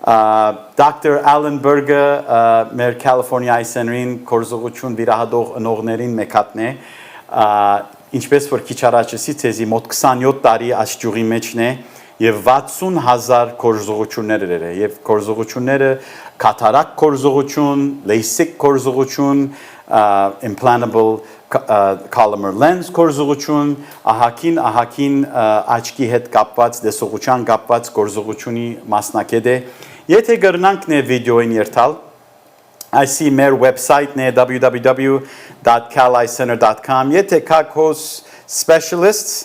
Dr. Alan Berg-ը մեր California-ի սենրին կորզողություն վիրահատող ընողներին մեկատն է, ինչպես որ քիչ առաջ ասի, ցեզի մոտ 27 տարի աչճյուղի մեջն է եւ 60,000 կորզողություններ էր եւ կորզողությունները կատարակ կորզողություն, LASIK կորզողություն, implantable columnar lens կորզողություն, ահագին աչքի հետ կապված դեսողության կապված կորզողությունի մասնակետ է։ Եթե գրնանք ներ վիդեոին երթալ, այսի մեր website-ն է www.caleyecenter.com, եթե կաք հոս specialists,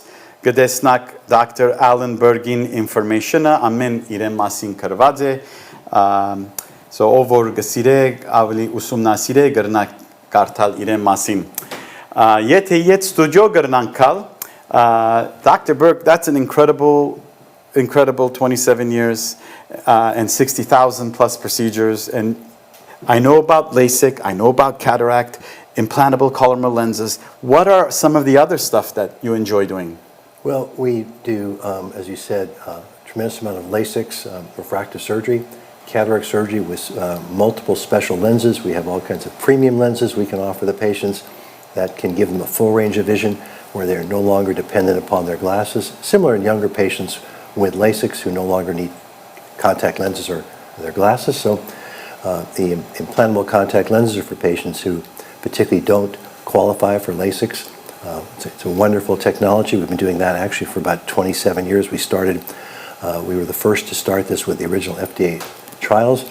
գտեսնակ Dr. Alan Berg-ին information-ը, ամեն իրեն մասին կրված է, so ով որ գսիրե, ավելի ուսումնասիրե, գրնակ կարդալ իրեն մասին։ Եթե իդ ստուդիո գրնանք կալ, Dr. Berg, that's an incredible 27 years and 60,000 plus procedures. And I know about LASIK, I know about cataract, implantable columnar lenses. What are some of the other stuff that you enjoy doing? Well, we do, as you said, a tremendous amount of LASIKs, refractive surgery, cataract surgery with multiple special lenses. We have all kinds of premium lenses we can offer the patients that can give them a full range of vision where they're no longer dependent upon their glasses. Similar in younger patients with LASIKs who no longer need contact lenses or their glasses. So the implantable contact lenses are for patients who particularly don't qualify for LASIKs. It's a wonderful technology. We've been doing that actually for about 27 years. We were the first to start this with the original FDA trials,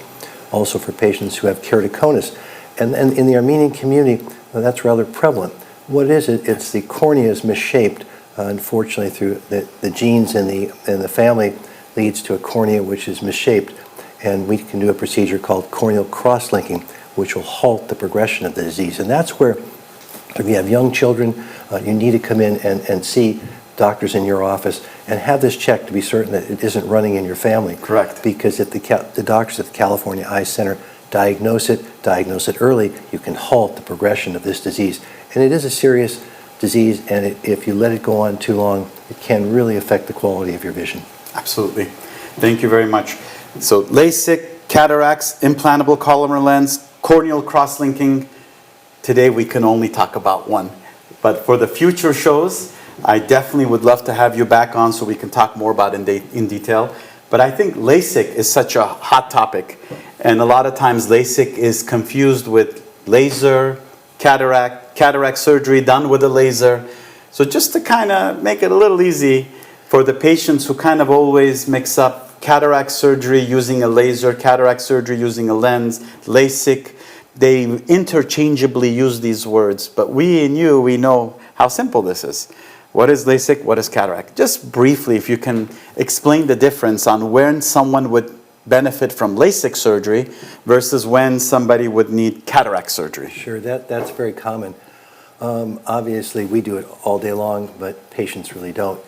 also for patients who have keratoconus. And in the Armenian community, that's rather prevalent. What it is, it's the cornea is misshaped, unfortunately, through the genes in the family leads to a cornea which is misshaped. And we can do a procedure called corneal cross-linking, which will halt the progression of the disease. And that's where, if you have young children, you need to come in and see doctors in your office and have this checked to be certain that it isn't running in your family. Correct. Because if the doctors at the California Eye Center diagnose it early, you can halt the progression of this disease. And it is a serious disease, and if you let it go on too long, it can really affect the quality of your vision. Absolutely. Thank you very much. So LASIK, cataracts, implantable columnar lens, corneal cross-linking. Today we can only talk about one. But for the future shows, I definitely would love to have you back on so we can talk more about it in detail. But I think LASIK is such a hot topic. And a lot of times LASIK is confused with laser, cataract surgery done with a laser. So just to kind of make it a little easy for the patients who kind of always mix up cataract surgery using a laser, cataract surgery using a lens, LASIK, they interchangeably use these words. But we know how simple this is. What is LASIK? What is cataract? Just briefly, if you can explain the difference on when someone would benefit from LASIK surgery versus when somebody would need cataract surgery. Sure, that's very common. Obviously, we do it all day long, but patients really don't.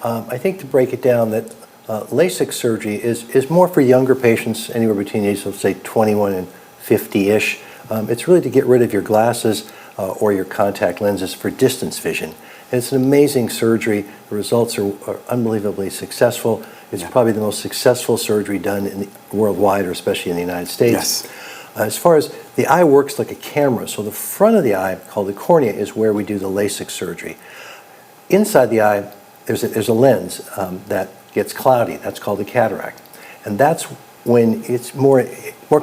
I think to break it down, that LASIK surgery is more for younger patients, anywhere between the ages of, say, 21 and 50-ish. It's really to get rid of your glasses or your contact lenses for distance vision. And it's an amazing surgery. The results are unbelievably successful. It's probably the most successful surgery done worldwide, or especially in the United States. Yes. As far as the eye works like a camera, so the front of the eye, called the cornea, is where we do the LASIK surgery. Inside the eye, there's a lens that gets cloudy. That's called the cataract. And that's when it's more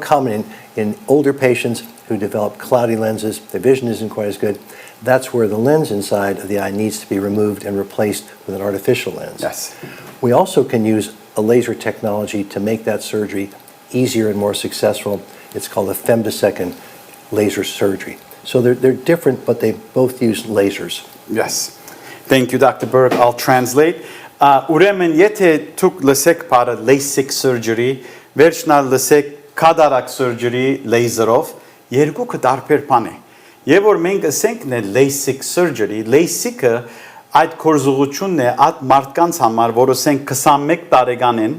common in older patients who develop cloudy lenses. Their vision isn't quite as good. That's where the lens inside of the eye needs to be removed and replaced with an artificial lens. Yes. We also can use a laser technology to make that surgery easier and more successful. It's called a femtosecond laser surgery. So they're different, but they both use lasers. Yes. Thank you, Dr. Berg. I'll translate. Ուրեմն եթե դուք լսեք բառը LASIK surgery, վերջնալ լսեք cataract surgery laser-ով, երկուքը տարբեր բան է։ Եվ որ մենք ասենք ն LASIK surgery, LASIK-ը այդ կորզողությունն է այդ մարդկանց համար, որ ասենք 21 տարեկան են,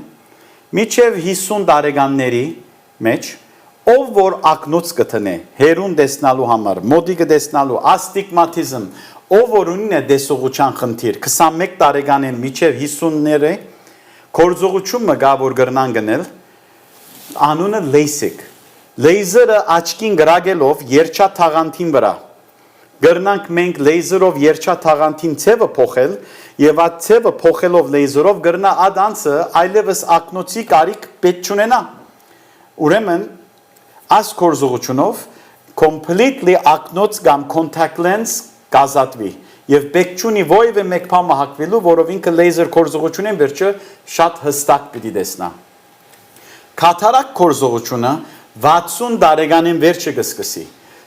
մինչև 50 տարեկանների մեջ, ով որ ակնոց կտնե, հերուն տեսնալու համար, մոդիկը տեսնալու, աստիգմատիզմ, ով որ ունի տեսողության խնդիր, 21 տարեկան են մինչև 50-ները, կորզողությունը գա որ գրնան գնել, Անունը LASIK։ Լեյզերը աչքին գրագելով երջաթաղանթին վրա։ Գրնանք մենք լեյզերով երջաթաղանթին ցևը փոխել եւ այդ ցևը փոխելով լեյզերով գրնա ադանցը այլևս ակնոցի կարիք պետք չունենա։ Ուրեմն այս կորզողությունով completely ակնոց կամ contact lens կազատվի եւ պետք չունի ովևէ մեկ բան մահակվելու, որով ինքը լեյզեր կորզողությունն վերջը շատ հստակ պիտի տեսնա։ Կատարակ կորզողությունը 60 տարեկանին վերջը կսկսի։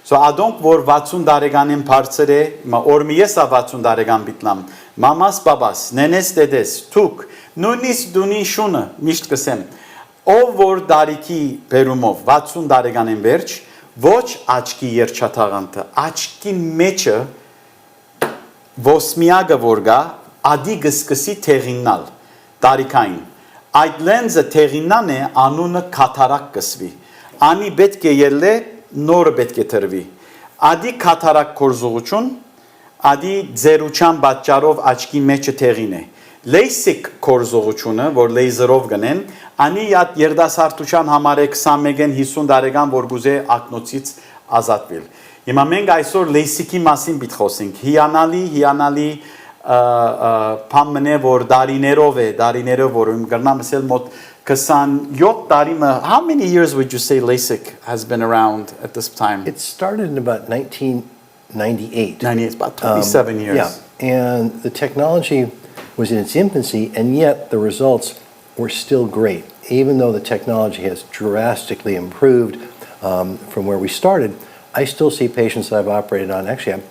So adonk որ 60 տարեկանին բարձր է, օրմի ես 60 տարեկան բիտնամ, մամաս բաբաս, նենես դեդես, թուք, նույնիսկ դունի շունը, միշտ կսեմ, ով որ տարիքի բերումով 60 տարեկանին վերջ, ոչ աչքի երջաթաղանթը, աչքի մեջը ոսմիագը որ գա, ադի կսկսի թեղիննալ, տարիքային։ Այդ լենզը թեղիննան է, անունը կատարակ կսվի, անի պետք է ելլե նորը պետք է տրվի։ Ադի կատարակ կորզողություն, ադի ձերության պատճառով աչքի մեջը թեղին է։ LASIK կորզողությունը, որ լեյզերով գնեն, անի յատ երդասարտության համար է 21-ին 50 տարեկան, որ գուզե ակնոցից ազատվել։ Հիմա մենք այսօր LASIK-ի մասին պիտի խոսենք։ Հիանալի բամն է, որ դարիներով որ գրնամ ասել մոտ 27 տարիմը. How many years would you say LASIK has been around at this time? It started in about 1998. 98, about 27 years. Yeah, and the technology was in its infancy, and yet the results were still great. Even though the technology has drastically improved from where we started, I still see patients that I've operated on, actually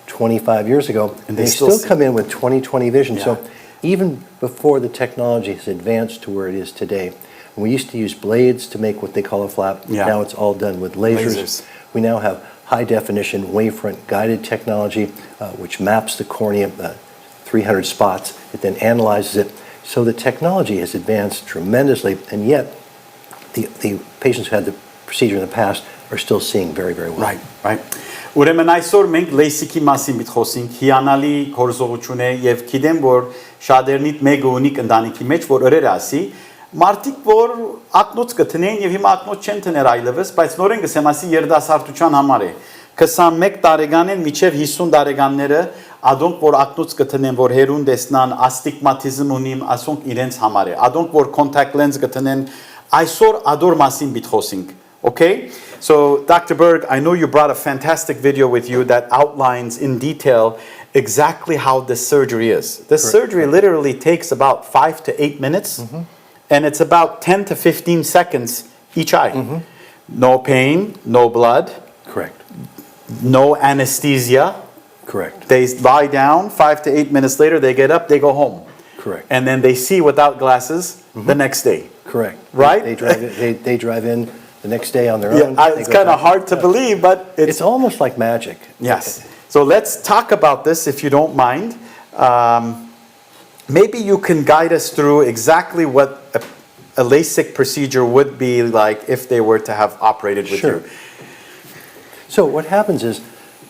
25 years ago, and they still come in with 20/20 vision. Yeah. So even before the technology has advanced to where it is today, we used to use blades to make what they call a flap. Yeah. Now it's all done with lasers. We now have high definition wavefront guided technology, which maps the cornea, 300 spots. It then analyzes it. So the technology has advanced tremendously, and yet the patients who had the procedure in the past are still seeing very, very well. Right. Ուրեմն այսօր մենք LASIK-ի մասին պիտի խոսենք, հիանալի կորզողություն է եւ գիտեմ որ շատերնիդ մեկը ունի ընտանիքի մեջ որ օրեր ասի, մարդիկ որ ակնոց կտնեն եւ հիմա ակնոց չեն տներ այլևս, բայց նորեն գսեմ ասի երդասարտության համար է։ 21 տարեկանեն միջև 50 տարեկանները ադոնք որ ակնոց կտնեն որ հերուն տեսնան, աստիգմատիզմ ունիմ, ասոնք իրենց համար է։ Ադոնք որ contact lens կտնեն, այսօր ադոր մասին պիտի խոսենք։ Okay, so Dr. Berg, I know you brought a fantastic video with you that outlines in detail exactly how this surgery is. This surgery literally takes about 5 to 8 minutes, and it's about 10 to 15 seconds each eye. No pain, no blood. Correct. No anesthesia. Correct. They lie down, 5 to 8 minutes later, they get up, they go home. Correct. And then they see without glasses the next day. Correct. Right? They drive in the next day on their own. Yeah, it's kind of hard to believe, but it's almost like magic. Yes. So let's talk about this if you don't mind. Maybe you can guide us through exactly what a LASIK procedure would be like if they were to have operated with you. So what happens is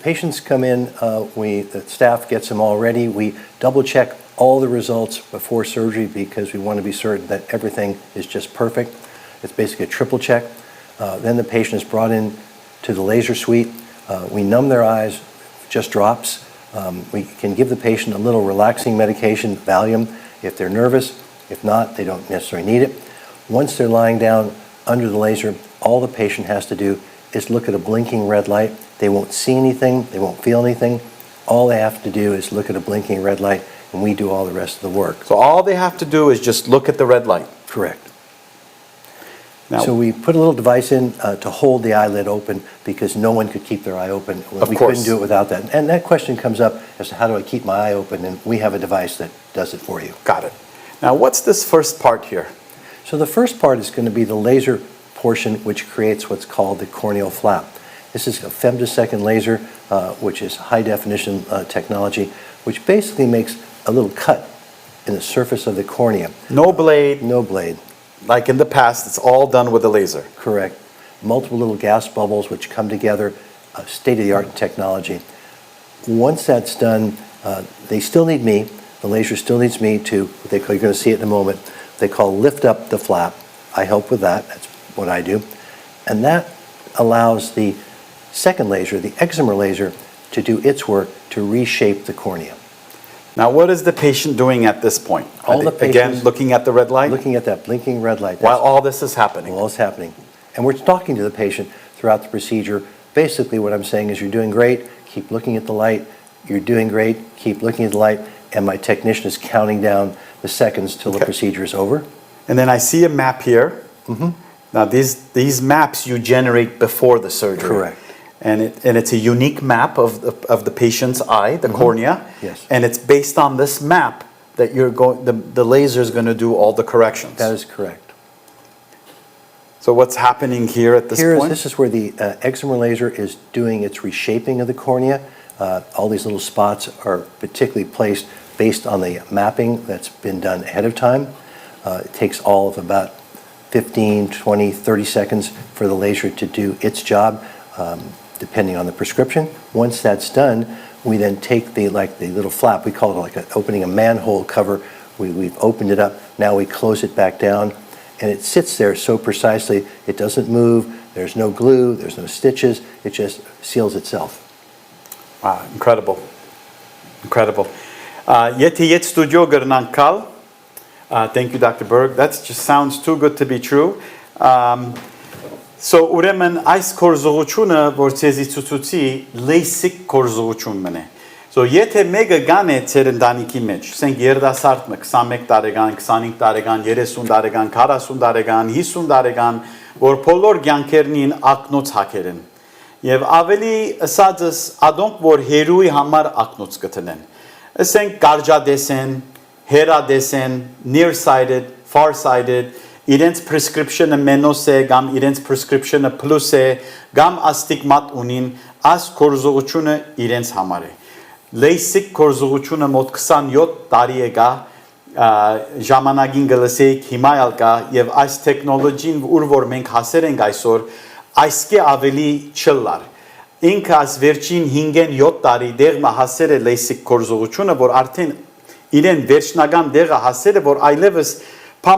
patients come in, the staff gets them all ready. We double check all the results before surgery because we want to be certain that everything is just perfect. It's basically a triple check. Then the patient is brought in to the laser suite. We numb their eyes, just drops. We can give the patient a little relaxing medication, Valium, if they're nervous. If not, they don't necessarily need it. Once they're lying down under the laser, all the patient has to do is look at a blinking red light. They won't see anything, they won't feel anything. All they have to do is look at a blinking red light, and we do all the rest of the work. So all they have to do is just look at the red light. Correct. Now, so we put a little device in to hold the eyelid open because no one could keep their eye open. We couldn't do it without that. And that question comes up as to how do I keep my eye open, and we have a device that does it for you. Got it. Now what's this first part here? So the first part is going to be the laser portion, which creates what's called the corneal flap. This is a femtosecond laser, which is high definition technology, which basically makes a little cut in the surface of the cornea. No blade. No blade. Like in the past, it's all done with a laser. Correct. Multiple little gas bubbles which come together, state-of-the-art technology. Once that's done, they still need me. The laser still needs me to, you're going to see it in a moment, they call lift up the flap. I help with that. That's what I do. And that allows the second laser, the excimer laser, to do its work to reshape the cornea. Now, what is the patient doing at this point? All the Again, patients looking at the red light? Looking at that blinking red light. While all this is happening? While it's happening. And we're talking to the patient throughout the procedure. Basically, what I'm saying is, you're doing great, keep looking at the light. You're doing great, keep looking at the light. And my technician is counting down the seconds till the procedure is over. And then I see a map here. Now, these maps you generate before the surgery. Correct. And it's a unique map of the patient's eye, the cornea. Yes. And it's based on this map that the laser is going to do all the corrections. That is correct. So what's happening here at this point? This is where the excimer laser is doing its reshaping of the cornea. All these little spots are particularly placed based on the mapping that's been done ahead of time. It takes all of about 15, 20, 30 seconds for the laser to do its job, depending on the prescription. Once that's done, we then take the little flap, we call it like opening a manhole cover. We've opened it up, now we close it back down, and it sits there so precisely, it doesn't move, there's no glue, there's no stitches, it just seals itself. Wow, incredible. Incredible. Yet studio Gernankal. Thank you, Dr. Berg. That just sounds too good to be true. So ուրեմն այս կորզողությունը որ ցեզի ցուցուցի LASIK կորզողությունն է։ So եթե մեկը գան է ցեր ընտանիքի մեջ, ասենք երիտասարդը 21 տարեկան, 25 տարեկան, 30 տարեկան, 40 տարեկան, 50 տարեկան, որ բոլոր կյանքերնին ակնոց հակերեն։ Եվ ավելի ըսածս ադոնք որ հերույի համար ակնոց կտնեն։ Ասենք կարճադեսեն, հերադեսեն, nearsighted, farsighted, իրենց prescription-ը մենոս է, կամ իրենց prescription-ը plus է, կամ աստիգմատ ունին, այս կորզողությունը իրենց համար է։ LASIK կորզողությունը մոտ 27 տարի է գա, ժամանակին գլսեիք հիմա ալ կա, եւ այս տեխնոլոգին, ուր որ մենք հասեր ենք այսօր, այսքի ավելի չլար։ Ինքը այս վերջին 5-7 տարի դեղը հասել է LASIK կորզողությունը, որ արդեն իրեն վերջնական դեղը հասել է, որ այլևս Dr.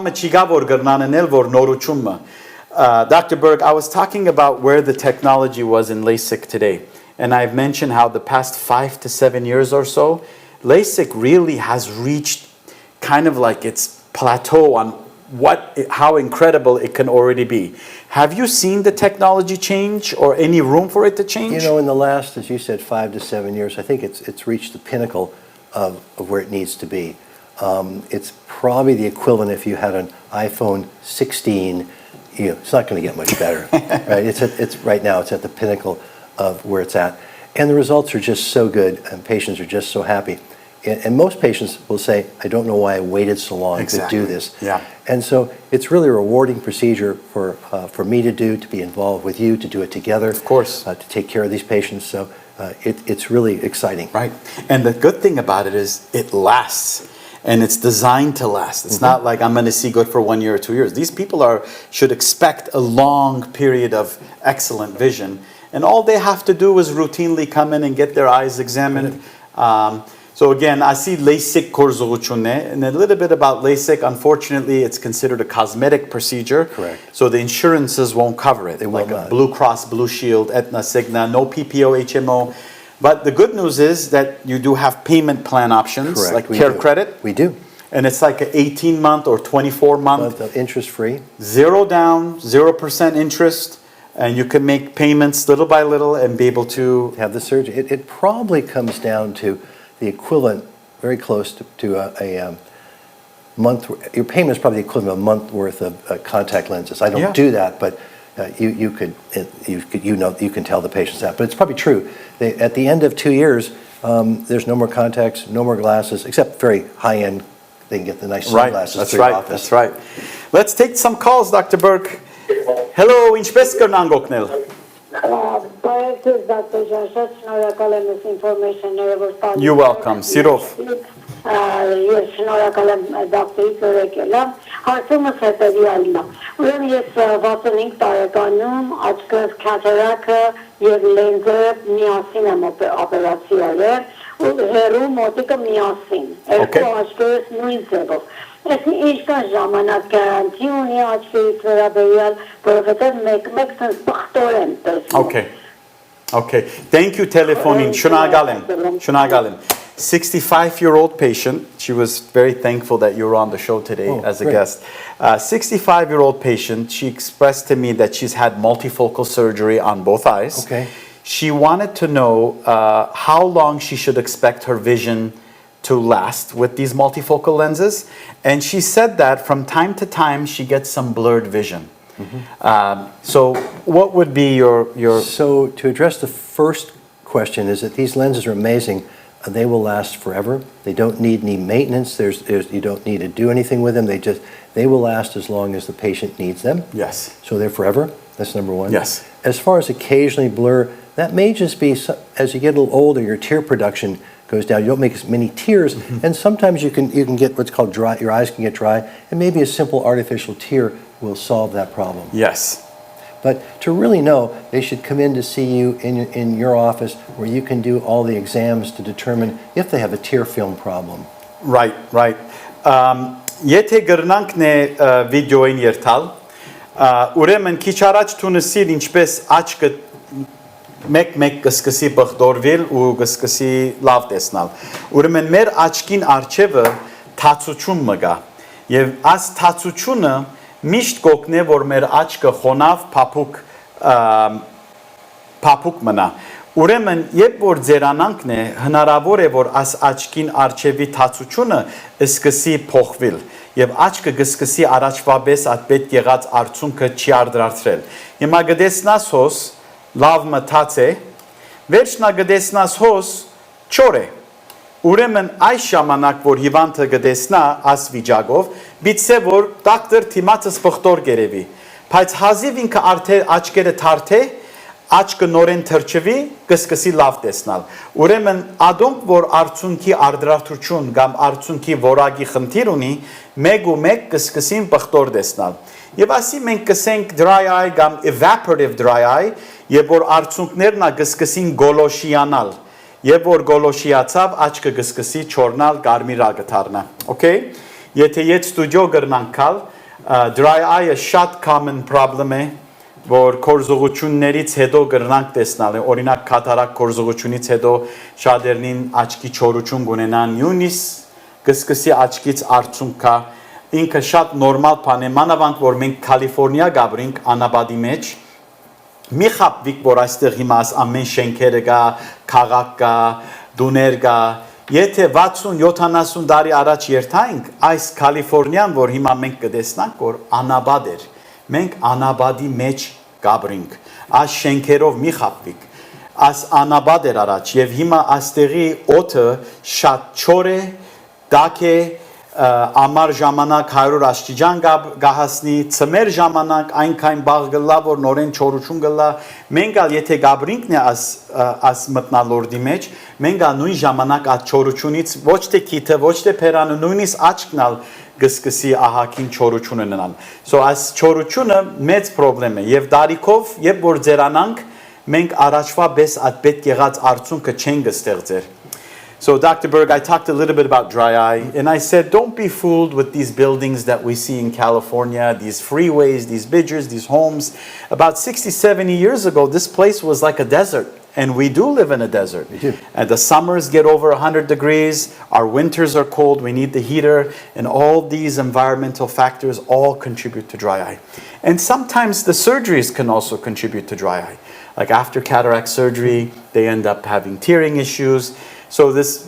Berg, I was talking about where the technology was in LASIK today, and I've mentioned how the past 5 to 7 years or so, LASIK really has reached kind of like its plateau on how incredible it can already be. Have you seen the technology change or any room for it to change? You know, in the last, as you said, 5 to 7 years, I think it's reached the pinnacle of where it needs to be. It's probably the equivalent if you had an iPhone 16. It's not going to get much better, right? It's right now. It's at the pinnacle of where it's at, and the results are just so good, and patients are just so happy. And most patients will say, "I don't know why I waited so long to do this." Yeah. And so it's really a rewarding procedure for me to do, to be involved with you, to do it together. Of course. To take care of these patients. So it's really exciting. Right. And the good thing about it is it lasts. And it's designed to last. It's not like I'm going to see good for 1 year or 2 years. These people should expect a long period of excellent vision. And all they have to do is routinely come in and get their eyes examined. So again, I see LASIK korzoguchune. And a little bit about LASIK, unfortunately, it's considered a cosmetic procedure. Correct. So the insurances won't cover it. They will like not. A Blue Cross, Blue Shield, Aetna, Cigna, no PPO, HMO. But the good news is that you do have payment plan options, Correct. like We Care do. Credit. We do. And it's like an 18-month or 24-month. But interest-free. Zero down, 0% interest, and you can make payments little by little and be able to have the surgery. It probably comes down to the equivalent, very close to a month. Your payment is probably the equivalent of a month worth of contact lenses. I don't do that, but you can tell the patients that. But it's probably true. At the end of 2 years, there's no more contacts, no more glasses, except very high-end. They can get the nice sunglasses. That's through right. your office. That's right. Let's take some calls, Dr. Berg. Hello, ինչպես կրնան գոկնել։ You're welcome. Սիրով։ Ես շնորհակալ եմ դոկտորի կորեկելը։ Հարցումս հետևյալն է։ Ուրեմն ես 65 տարեկանում աչքս կատարակը եւ լենզը միասին եմ օպերացիա արել ու հերու մոտիկը միասին։ Երկու աչքերս նույն ձևով։ Ես ինչքան ժամանակ գարանտի ունի աչքերից վերաբերյալ, որովհետև մեկ sense բախտոր եմ տեսնում։ Okay. Okay. Thank you, telephone. Shunagalim. 65-year-old patient. She was very thankful that you were on the show today as a great. guest. 65-year-old patient. She expressed to me that she's had multifocal surgery on both eyes. Okay. She wanted to know how long she should expect her vision to last with these multifocal lenses. And she said that from time to time she gets some blurred vision. So what would be your... So to address the first question is that these lenses are amazing. They will last forever. They don't need any maintenance. You don't need to do anything with them. They will last as long as the patient needs them. Yes. So they're forever. That's number one. Yes. As far as occasionally blur, that may just be as you get a little older, your tear production goes down. You don't make as many tears, and sometimes you can get what's called dry. Your eyes can get dry, and maybe a simple artificial tear will solve that problem. Yes. But to really know, they should come in to see you in your office where you can do all the exams to determine if they have a tear film problem. Right. Եթե գրնանքն է վիդեոին երթալ, ուրեմն քիչ առաջ թունսիր ինչպես աչքը մեկ կսկսի բխդորվել ու կսկսի լավ տեսնալ։ Ուրեմն մեր աչքին արջևը թացություն մգա։ Եվ այս թացությունը միշտ կօգնե որ մեր աչքը խոնավ փափուկ մնա։ Ուրեմն երբ որ ձերանանքն է հնարավոր է որ այս աչքին արջևի թացությունը սկսի փոխվել եւ աչքը կսկսի առաջվա պես այդ պետք եղած արդյունքը չի արդրացրել։ Հիմա գտեսնաս հոս լավ մտած է, վերջնա գտեսնաս հոս չոր է։ Ուրեմն այս ժամանակ որ հիվանդը գտեսնա այս վիճակով, բիցե որ դոկտոր թիմացս բխտոր գերեվի, բայց հազիվ ինքը աչքերը թարթե, աչքը նորեն թրջվի, կսկսի լավ տեսնալ։ Ուրեմն ադոնք որ արդյունքի արդրացություն կամ արդյունքի որակի խնդիր ունի, մեկ ու մեկ կսկսին բխտոր տեսնալ։ Եվ ասի մենք կսենք dry eye կամ evaporative dry eye, եւ որ արդյունքներն կսկսին գոլոշիանալ։ Եվ որ գոլոշիացավ, աչքը կսկսի չորնալ, կարմիրագ դառնա։ Okay? Եթե իդ ստուդիո գրնանքալ, dry eye-ը շատ common problem է, որ կորզողություններից հետո գրնանք տեսնալ, օրինակ կատարակ կորզողությունից հետո շատերնին աչքի չորություն ունենան, նույնիսկ կսկսի աչքից արդյունք կա, ինքը շատ նորմալ բան է, մանավանդ որ մենք Կալիֆոռնիա գաբրինք անաբադի մեջ, մի խապվիկ որ այստեղ հիմա ամեն շենքերը կա, քաղաք կա, դուներ կա, եթե 60-70 տարի առաջ երթայինք, այս Կալիֆոռնիան, որ հիմա մենք կտեսնանք, որ անաբադ էր, մենք անաբադի մեջ գաբրինք, այս շենքերով մի խապվիկ, այս անաբադ էր առաջ, և հիմա այստեղի օդը շատ չոր է, դակ է, ամար ժամանակ 100 աստիճան գահասնի, ծմեր ժամանակ այնքան բաղ գլա, որ նորեն չորություն գլա, մենք ալ եթե գաբրինքն է աս մտնալորդի մեջ, մենք ալ նույն ժամանակ այդ չորությունից ոչ թե քիթը, ոչ թե պերանը, նույնիսկ աչքն ալ գսկսի ահակին չորություն ունենան։ So այս չորությունը մեծ պրոբլեմ է և դարիքով, երբ որ ձերանանք, մենք առաջվա պես այդ պետք եղած արդյունքը չեն կստեղծեր։ So Dr. Berg, I talked a little bit about dry eye, and I said, don't be fooled with these buildings that we see in California, these freeways, these bridges, these homes. About 60, 70 years ago, this place was like a desert, and we do live in a desert. And the summers get over 100 degrees, our winters are cold, we need the heater, and all these environmental factors all contribute to dry eye. And sometimes the surgeries can also contribute to dry eye. Like after cataract surgery, they end up having tearing issues. So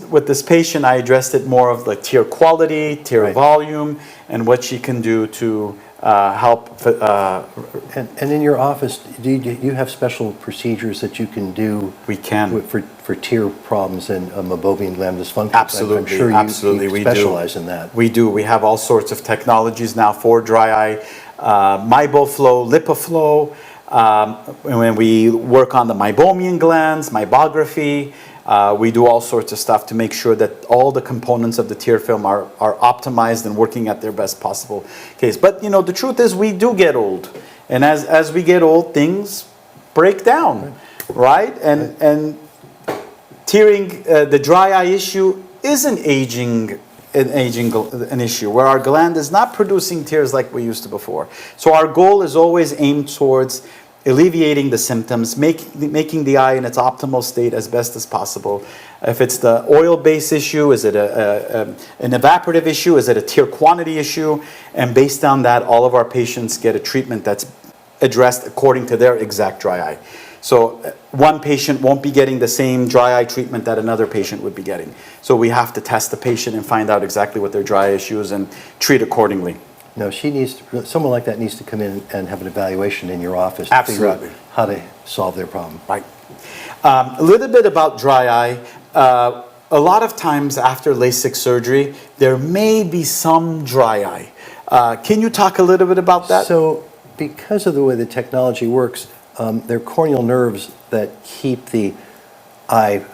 with this patient, I addressed it more of the tear quality, tear volume, and what she can do to help. And in your office, do you have special procedures that you can do? We can. For tear problems and meibomian gland dysfunction? Absolutely, I'm sure you specialize in that. We do. We have all sorts of technologies now for dry eye, MeiboFlow, LipiFlow. When we work on the meibomian glands, meibography, we do all sorts of stuff to make sure that all the components of the tear film are optimized and working at their best possible case. But you know, the truth is we do get old. And as we get old, things break down, right? And tearing, the dry eye issue is an aging an issue, where our gland is not producing tears like we used to before. So our goal is always aimed towards alleviating the symptoms, making the eye in its optimal state as best as possible. If it's the oil-based issue, is it an evaporative issue, is it a tear quantity issue? And based on that, all of our patients get a treatment that's addressed according to their exact dry eye. So one patient won't be getting the same dry eye treatment that another patient would be getting. So we have to test the patient and find out exactly what their dry eye issue is and treat accordingly. No, someone like that needs to come in and have an evaluation in your office to Absolutely. figure out how to solve their problem. Right. A little bit about dry eye. A lot of times after LASIK surgery, there may be some dry eye. Can you talk a little bit about that? So, because of the way the technology works, there are corneal nerves that keep the eye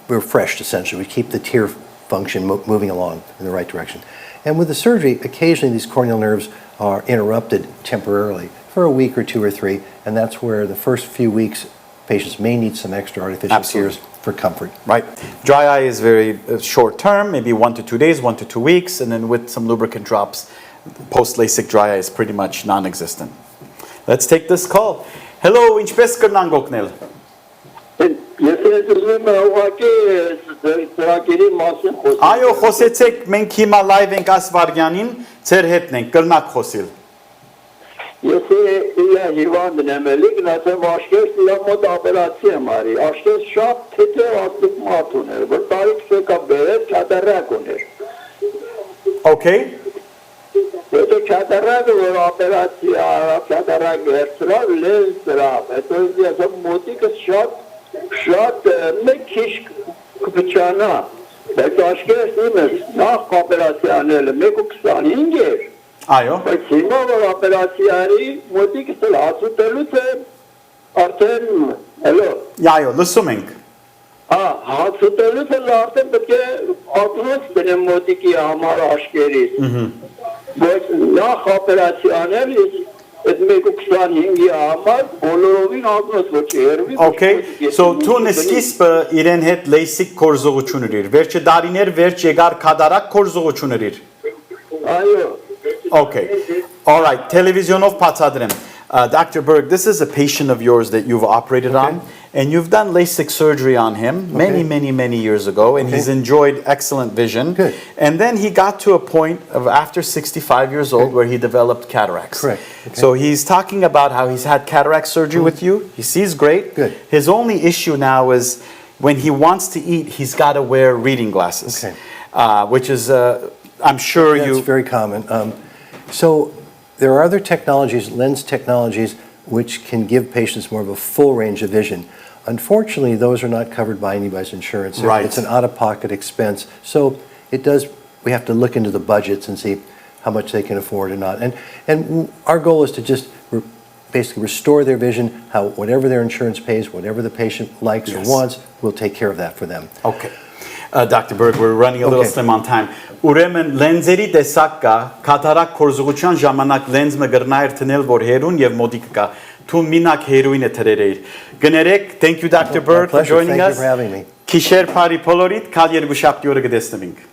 refreshed, essentially. We keep the tear function moving along in the right direction. And with the surgery, occasionally these corneal nerves are interrupted temporarily for a week or two or three, and that's where the first few weeks patients may need some extra artificial Absolutely. tears for comfort. Right. Dry eye is very short term, maybe 1 to 2 days, 1 to 2 weeks, and then with some lubricant drops, post-LASIK dry eye is pretty much non-existent. Let's take this call. Hello, ինչպես կրնանք օգնել? Ես ուզում եմ ուղղակի ծրագիրի մասին խոսել։ Այո, խոսեցեք, մենք հիմա լայվ ենք Ասվարյանին, ձեր հետն ենք, կրնակ խոսիլ։ Ես իրա հիվանդն եմ էլի, գնացեմ աշկերտ իրա մոտ ապերացի եմ արի։ Աշկերտ շատ թեթև ասtigmat ուներ, որ տարիք չեկա բերել, կատարակ ուներ։ Okay. Հետո կատարակը, որ ապերացի արա, կատարակ վերցրավ, լենզ դրավ։ Հետո ես մոտիկս շատ մեկ քիչ կփչանա, բայց աշկերտ իմս նախ ապերացի անել 1.25 էր, Այո։ բայց հիմա որ ապերացի արի, մոտիկս էլ հացուտելուց է արդեն, հելո, Այո, լսում ենք։ հացուտելուց էլ արդեն պետք է ակնոց դնեմ մոտիկի համար աշկերից, բայց նախ ապերացի անել ես այդ 1.25-ի համար բոլորովին ակնոց ոչ երևի։ Okay. So tun սկիզբը իրեն հետ LASIK կորզողություն էր։ Վերջը դարիներ վերջ եկար կատարակ կորզողություն էր։ Այո։ Okay. All right. Televisionով բացատրեմ. Dr. Berg, this is a patient of yours that you've operated on, and you've done LASIK surgery on him many years ago, and he's enjoyed excellent vision. Good. And then he got to a point of after 65 years old where he developed cataracts. Correct. So he's talking about how he's had cataract surgery with you. He sees great. Good. His only issue now is when he wants to eat, he's got to wear reading glasses, which is, I'm sure That's very common. So there are other technologies, lens technologies, which can give patients more of a full range of vision. Unfortunately, those are not covered by anybody's insurance. Right. It's an out-of-pocket expense. So we have to look into the budgets and see how much they can afford or not. And our goal is to just basically restore their vision, whatever their insurance pays, whatever the patient likes or wants, we'll take care of that for them. Okay. Dr. Berg, we're running a little slim on time. Ուրեմն լենզերի տեսակ կա, կատարակ կորզողության ժամանակ լենզը գրնայր տնել, որ հերուն եւ մոդիկ կա։ Թուն մինակ հերոինը թրերեիր։ Գներեք, thank you Dr. Berg for joining us. Thank you for having me. Քիշեր բարի բոլորիդ, քալ երկու շաբթի օրը կդեսնվենք։